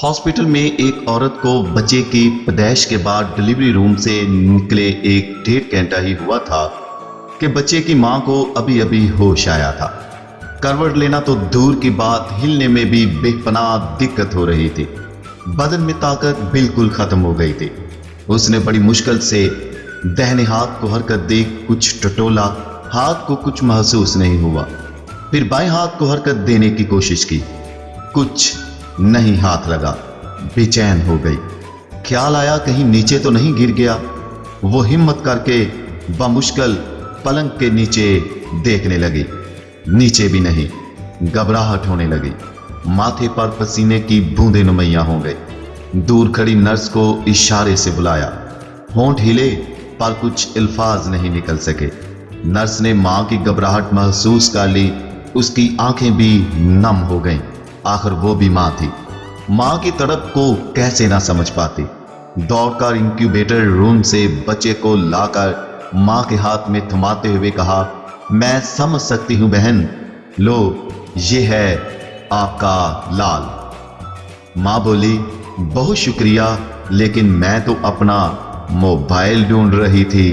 Hospital में एक औरत को बच्चे की पैदाइश के बाद डिलीवरी रूम से निकले एक 1.5 घंटा ही हुआ था कि बच्चे की मां को अभी अभी होश आया था। करवट लेना तो दूर की बात, हिलने में भी बेपनाह दिक्कत हो रही थी। बदन में ताकत बिल्कुल खत्म हो गई थी। उसने बड़ी मुश्किल से दाहिने हाथ को हरकत दी, कुछ टटोला, हाथ को कुछ महसूस नहीं हुआ। फिर बाएं हाथ को हरकत देने की कोशिश की, कुछ नहीं हाथ लगा। बेचैन हो गई, ख्याल आया कहीं नीचे तो नहीं गिर गया। वो हिम्मत करके बमुश्किल पलंग के नीचे देखने लगी, नीचे भी नहीं। घबराहट होने लगी, माथे पर पसीने की बूंदें नुमैया हो गई। दूर खड़ी नर्स को इशारे से बुलाया, होंठ हिले पर कुछ अल्फाज नहीं निकल सके। नर्स ने मां की घबराहट महसूस कर ली, उसकी आंखें भी नम हो गईं। आखिर वो भी मां थी, मां की तड़प को कैसे ना समझ पाती। दौड़कर इंक्यूबेटर रूम से बच्चे को लाकर मां के हाथ में थमाते हुए कहा, मैं समझ सकती हूं बहन, लो ये है आपका लाल। मां बोली, बहुत शुक्रिया, लेकिन मैं तो अपना मोबाइल ढूंढ रही थी।